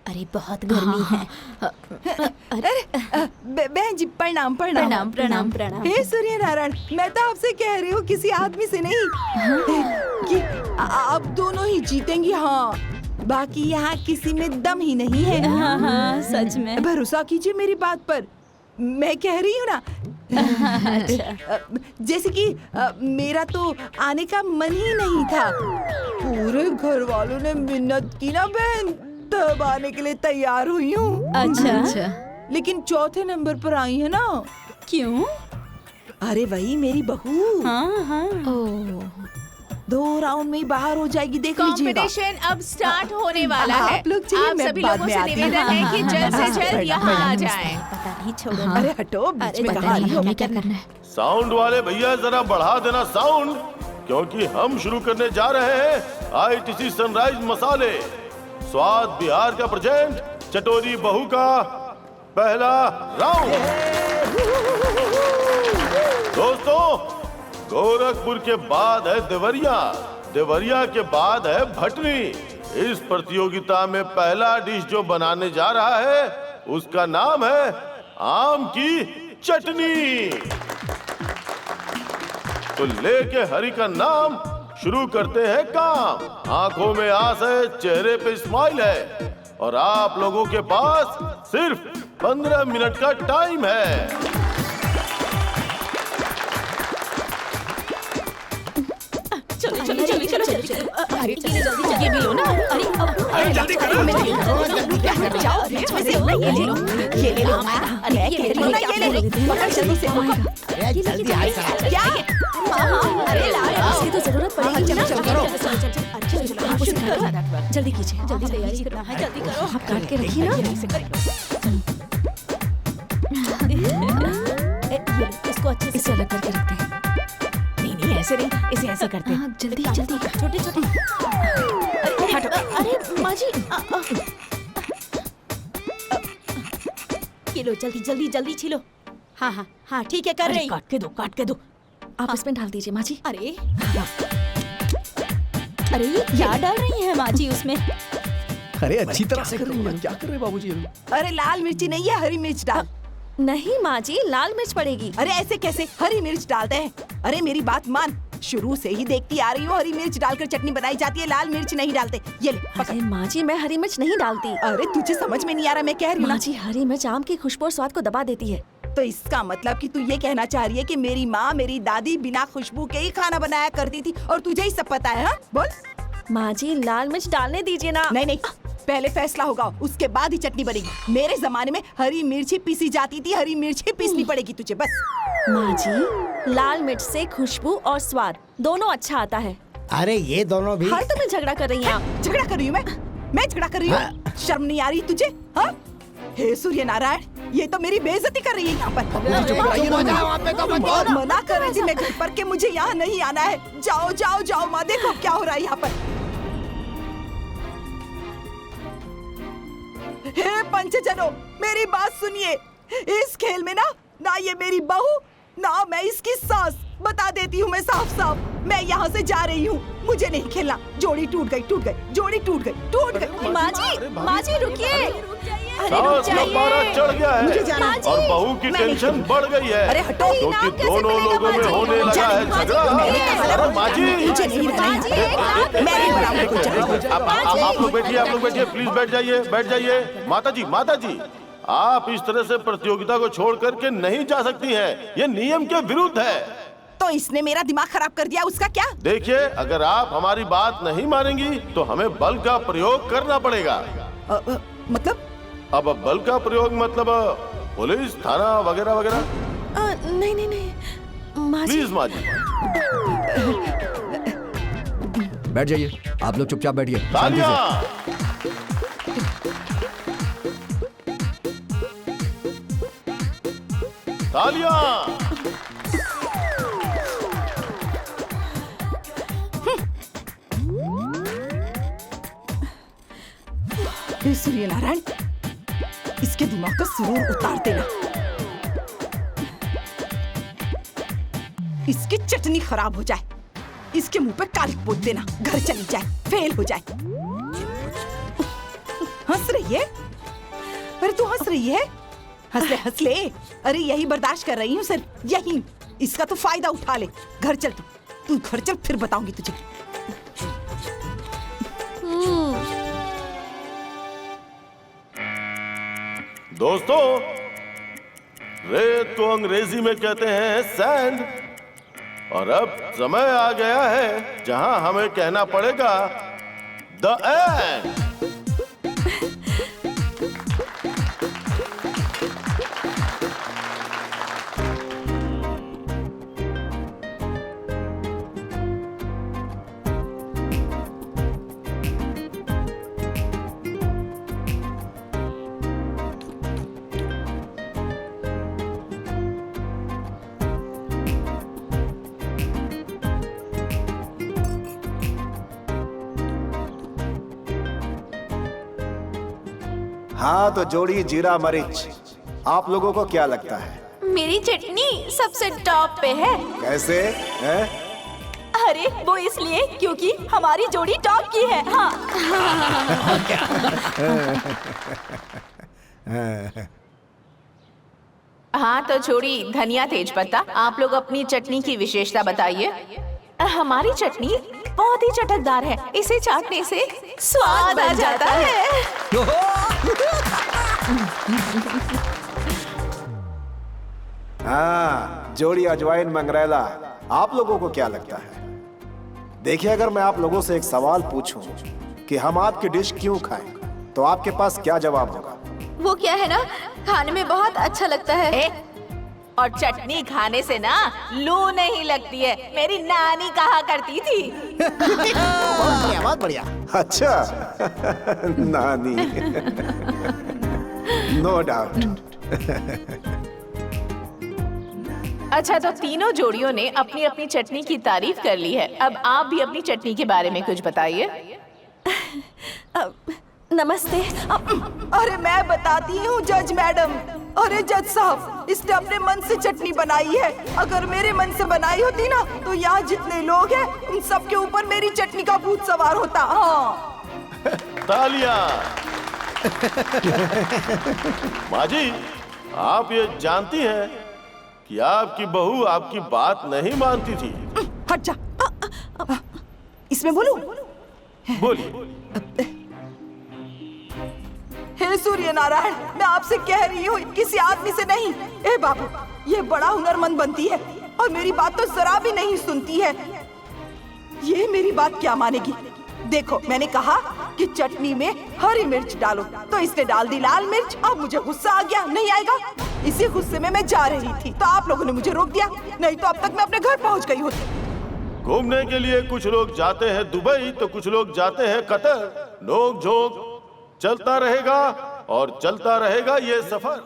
अरे बहुत गर्मी है। अरे बहन जी प्रणाम प्रणाम प्रणाम प्रणाम प्रणाम। हे सूर्य नारायण, मैं तो आपसे कह रही हूँ किसी आदमी से नहीं कि आप दोनों ही जीतेंगी। हाँ, बाकी यहाँ किसी में दम ही नहीं है। हाँ हाँ सच में। भरोसा कीजिए मेरी बात पर, मैं कह रही हूँ ना। जैसे कि मेरा तो आने का मन ही नहीं था, पूरे घर वालों ने मिन्नत की ना बहन, तब आने के लिए तैयार हुई हूँ। अच्छा, लेकिन चौथे नंबर पर आई है ना। क्यों? अरे वही मेरी बहू। हाँ हाँ। 2 राउंड में ही बाहर हो जाएगी, देख लीजिएगा। कंपटीशन अब स्टार्ट होने वाला है। आप लोग चलिए, आप मैं सभी बाद लोगों में से आती हूँ। निवेदन है कि जल्द से जल्द यहाँ आ जाएं। पता नहीं, छोड़ो। अरे हटो, बीच में पता कहाँ नहीं आई हो? हमें क्या करना है। साउंड वाले भैया जरा बढ़ा देना साउंड, क्योंकि हम शुरू करने जा रहे हैं आईटीसी सनराइज मसाले स्वाद बिहार का प्रेजेंट चटोरी बहू का पहला राउंड। दोस्तों, गोरखपुर के बाद है देवरिया, देवरिया के बाद है भटनी। इस प्रतियोगिता में पहला डिश जो बनाने जा रहा है उसका नाम है आम की चटनी। तो लेके हरि का नाम शुरू करते हैं काम। आंखों में आस है, चेहरे पे स्माइल है और आप लोगों के पास सिर्फ 15 मिनट का टाइम है। चलो चलो चलो चलो चलो। अरे जल्दी ये भी लो ना। अरे जल्दी करो। जाओ, ये ले लो, ये ले लो। अरे ये ले लो ना, ये ले लो। पकड़ जल्दी से, जल्दी आ सकते क्या? अरे ला, इसकी तो जरूरत पड़ेगी ना। जल्दी कीजिए, जल्दी तैयारी करना है, जल्दी करो। आप काट के रखिए ना। इसको अच्छे से अलग करके रखते हैं। नहीं ऐसे नहीं, इसे ऐसे करते हैं। जल्दी जल्दी, छोटे छोटे। अरे माँ जी, ये लो, जल्दी जल्दी जल्दी छीलो। हाँ हाँ हाँ ठीक है, कर रही। काट के दो। आप इसमें डाल दीजिए माँ जी। अरे अरे ये क्या डाल रही है माँ जी उसमें? अरे अच्छी तरह से करो, क्या कर रहे बाबूजी? अरे लाल मिर्ची नहीं है, हरी मिर्च डाल। नहीं माँ जी, लाल मिर्च पड़ेगी। अरे ऐसे कैसे, हरी मिर्च डालते हैं। अरे मेरी बात मान, शुरू से ही देखती आ रही हूँ, हरी मिर्च डालकर चटनी बनाई जाती है, लाल मिर्च नहीं डालते। ये ले पकड़। अरे माँ जी, मैं हरी मिर्च नहीं डालती। अरे तुझे समझ में नहीं आ रहा मैं कह रही हूँ माँ ना। जी, हरी मिर्च आम की खुशबू और स्वाद को दबा देती है। तो इसका मतलब कि तू ये कहना चाह रही है कि मेरी माँ, मेरी दादी बिना खुशबू के ही खाना बनाया करती थी और तुझे ही सब पता है? हाँ बोल। माँ जी, लाल मिर्च डालने दीजिए ना। नहीं, पहले फैसला होगा, उसके बाद ही चटनी बनेगी। मेरे जमाने में हरी मिर्च ही पीसी जाती थी, हरी मिर्च ही पीसनी पड़ेगी तुझे बस। माँ जी, लाल मिर्च से खुशबू और स्वाद दोनों अच्छा आता है। अरे ये दोनों भी हर तुम्हें झगड़ा कर रही हैं। झगड़ा कर रही हूँ मैं झगड़ा कर रही हूँ? शर्म नहीं आ रही तुझे? हाँ, हे सूर्य नारायण, ये तो मेरी बेइज्जती कर रही है यहाँ पर। और मना कर रही थी मैं घर पर के मुझे यहाँ नहीं आना है। जाओ जाओ जाओ माँ, देखो क्या हो रहा है यहाँ पर। हे पंचजनों, मेरी बात सुनिए। इस खेल में ना ये मेरी बहू, ना मैं इसकी सास। बता देती हूँ मैं साफ साफ, मैं यहाँ से जा रही हूँ, मुझे नहीं खेलना। जोड़ी टूट गई, जोड़ी टूट गई। माँ जी रुकिए। सास का पारा चढ़ गया है और बहू की टेंशन बढ़ गई है। अरे हटो, क्योंकि दोनों लोगों में होने लगा है झगड़ा। अरे माँ जी, आप लोग बैठिए, प्लीज बैठ जाइए। माता जी, आप इस तरह से प्रतियोगिता को छोड़ करके नहीं जा सकती हैं, ये नियम के विरुद्ध है। तो इसने मेरा दिमाग खराब कर दिया, उसका क्या? देखिए, अगर आप हमारी बात नहीं मानेंगी तो हमें बल का प्रयोग करना पड़ेगा। मतलब? अब बल का प्रयोग मतलब पुलिस, थाना वगैरह वगैरह? नहीं माँ जी। प्लीज माँ जी। बैठ जाइए, आप लोग चुपचाप बैठिए। तालियां। सूर्य नारायण, इसके दिमाग का सुरूर उतार देना। इसकी चटनी खराब हो जाए, इसके मुंह पे कालिक पोत देना, घर चली जाए, फेल हो जाए। हंस रही है? अरे तू हंस रही है? हंस ले हंस ले। अरे यही बर्दाश्त कर रही हूँ सिर्फ, यही। इसका तो फायदा उठा ले। घर चल तू घर चल, फिर बताऊंगी तुझे। दोस्तों, रेत को अंग्रेजी में कहते हैं सैंड, और अब समय आ गया है जहां हमें कहना पड़ेगा द एंड। हाँ तो जोड़ी जीरा मरीच, आप लोगों को क्या लगता है? मेरी चटनी सबसे टॉप पे है। कैसे है? अरे वो इसलिए क्योंकि हमारी जोड़ी टॉप की है। हाँ। हाँ तो छोड़ी धनिया तेज पत्ता, आप लोग अपनी चटनी की विशेषता बताइए। हमारी चटनी बहुत ही चटकदार है, इसे चाटने से स्वाद आ जाता है। हाँ, जोड़ी अजवाइन मंगरेला, आप लोगों को क्या लगता है? देखिए, अगर मैं आप लोगों से एक सवाल पूछूं कि हम आपकी डिश क्यों खाएं, तो आपके पास क्या जवाब होगा? वो क्या है ना, खाने में बहुत अच्छा लगता है। और चटनी खाने से ना लू नहीं लगती है, मेरी नानी कहा करती थी। बहुत बढ़िया। अच्छा, नानी। No doubt. अच्छा तो तीनों जोड़ियों ने अपनी अपनी चटनी की तारीफ कर ली है, अब आप भी अपनी चटनी के बारे में कुछ बताइए। नमस्ते। अरे मैं बताती हूँ जज मैडम। अरे जज साहब, इसने अपने मन से चटनी बनाई है। अगर मेरे मन से बनाई होती ना, तो यहाँ जितने लोग हैं उन सब के ऊपर मेरी चटनी का भूत सवार होता। हाँ। तालियां। माँ जी, आप ये जानती हैं कि आपकी बहू आपकी बात नहीं मानती थी। हट जा। इसमें बोलूं? बोलिए। हे सूर्य नारायण, मैं आपसे कह रही हूँ, किसी आदमी से नहीं। ए बाबू, ये बड़ा हुनरमंद बनती है और मेरी बात तो जरा भी नहीं सुनती है। ये मेरी बात क्या मानेगी? देखो, मैंने कहा कि चटनी में हरी मिर्च डालो, तो इसने डाल दी लाल मिर्च। अब मुझे गुस्सा आ गया, नहीं आएगा? इसी गुस्से में मैं जा रही थी, तो आप लोगों ने मुझे रोक दिया, नहीं तो अब तक मैं अपने घर पहुंच गई होती। घूमने के लिए कुछ लोग जाते हैं दुबई, तो कुछ लोग जाते हैं कतर। नोक झोंक चलता रहेगा और चलता रहेगा ये सफर।